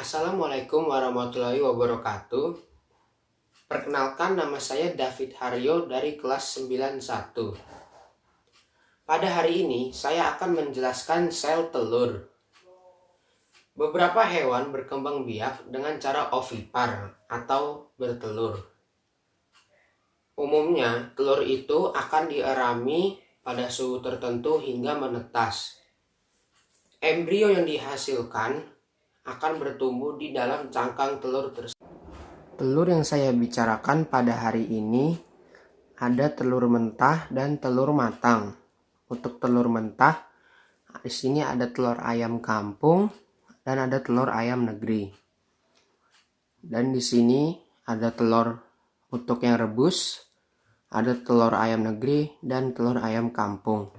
Assalamualaikum warahmatullahi wabarakatuh. Perkenalkan, nama saya David Haryo dari kelas 91. Pada hari ini saya akan menjelaskan sel telur. Beberapa hewan berkembang biak dengan cara ovipar atau bertelur. Umumnya telur itu akan dierami pada suhu tertentu hingga menetas. Embrio yang dihasilkan akan bertumbuh di dalam cangkang telur tersebut. Telur yang saya bicarakan pada hari ini ada telur mentah dan telur matang. Untuk telur mentah, di sini ada telur ayam kampung dan ada telur ayam negeri. Dan di sini ada telur untuk yang rebus, ada telur ayam negeri dan telur ayam kampung.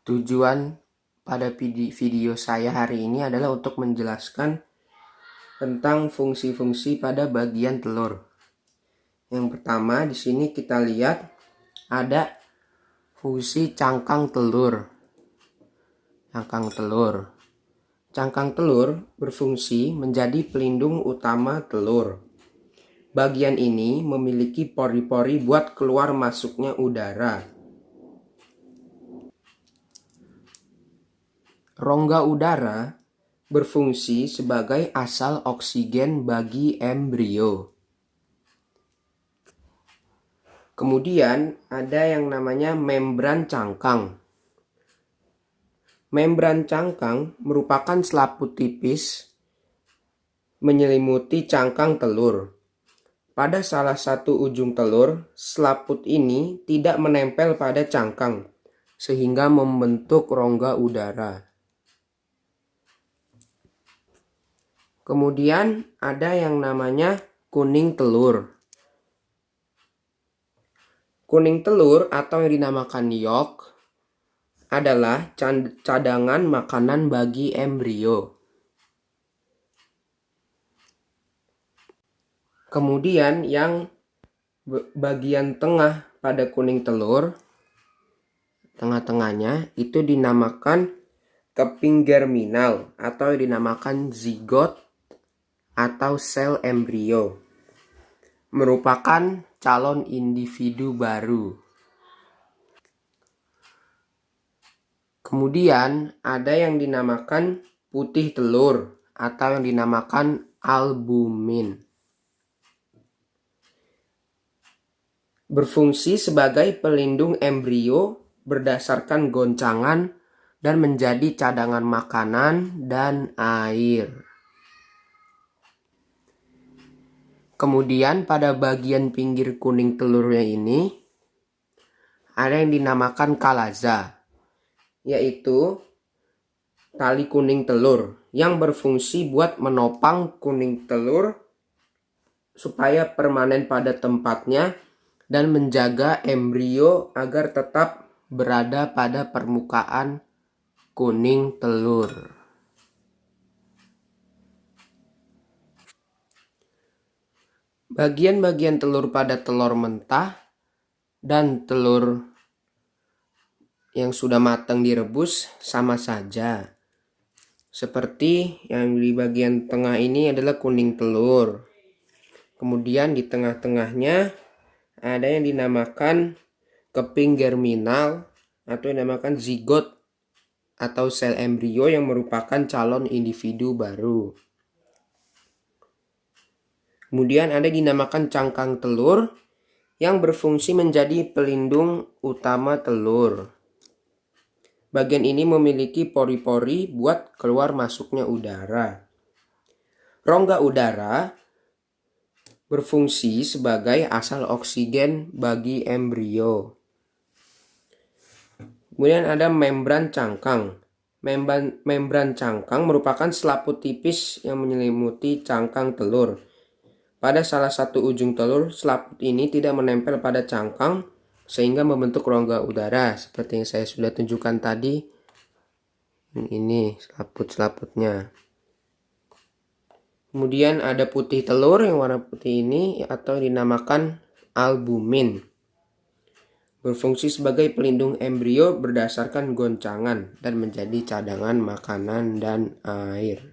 Tujuan pada video saya hari ini adalah untuk menjelaskan tentang fungsi-fungsi pada bagian telur. Yang pertama, di sini kita lihat ada fungsi cangkang telur. Cangkang telur berfungsi menjadi pelindung utama telur. Bagian ini memiliki pori-pori buat keluar masuknya udara. Rongga udara berfungsi sebagai asal oksigen bagi embrio. Kemudian ada yang namanya membran cangkang. Membran cangkang merupakan selaput tipis menyelimuti cangkang telur. Pada salah satu ujung telur, selaput ini tidak menempel pada cangkang, sehingga membentuk rongga udara. Kemudian ada yang namanya kuning telur. Kuning telur atau yang dinamakan yolk adalah cadangan makanan bagi embrio. Kemudian yang bagian tengah pada kuning telur, tengah-tengahnya itu dinamakan keping germinal atau dinamakan zigot atau sel embrio, merupakan calon individu baru. Kemudian ada yang dinamakan putih telur atau yang dinamakan albumin. Berfungsi sebagai pelindung embrio berdasarkan goncangan dan menjadi cadangan makanan dan air. Kemudian pada bagian pinggir kuning telurnya ini ada yang dinamakan kalaza, yaitu tali kuning telur yang berfungsi buat menopang kuning telur supaya permanen pada tempatnya dan menjaga embrio agar tetap berada pada permukaan kuning telur. Bagian-bagian telur pada telur mentah dan telur yang sudah matang direbus sama saja. Seperti yang di bagian tengah ini adalah kuning telur. Kemudian di tengah-tengahnya ada yang dinamakan keping germinal atau yang dinamakan zigot atau sel embrio yang merupakan calon individu baru. Kemudian ada yang dinamakan cangkang telur yang berfungsi menjadi pelindung utama telur. Bagian ini memiliki pori-pori buat keluar masuknya udara. Rongga udara berfungsi sebagai asal oksigen bagi embrio. Kemudian ada membran cangkang. Membran cangkang merupakan selaput tipis yang menyelimuti cangkang telur. Pada salah satu ujung telur, selaput ini tidak menempel pada cangkang sehingga membentuk rongga udara seperti yang saya sudah tunjukkan tadi. Ini selaput-selaputnya. Kemudian ada putih telur yang warna putih ini atau dinamakan albumin. berfungsi sebagai pelindung embrio berdasarkan goncangan dan menjadi cadangan makanan dan air.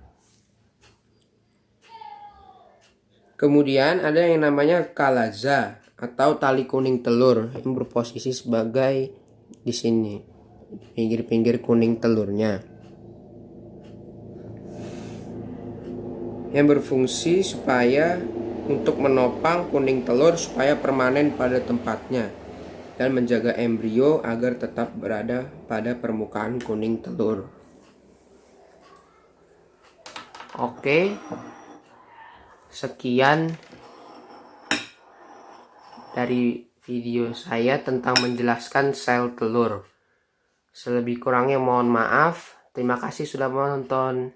Kemudian ada yang namanya kalaza atau tali kuning telur yang berposisi sebagai di sini, pinggir-pinggir kuning telurnya, yang berfungsi supaya untuk menopang kuning telur supaya permanen pada tempatnya dan menjaga embrio agar tetap berada pada permukaan kuning telur. Oke, sekian dari video saya tentang menjelaskan sel telur. Selebih kurangnya mohon maaf. Terima kasih sudah menonton.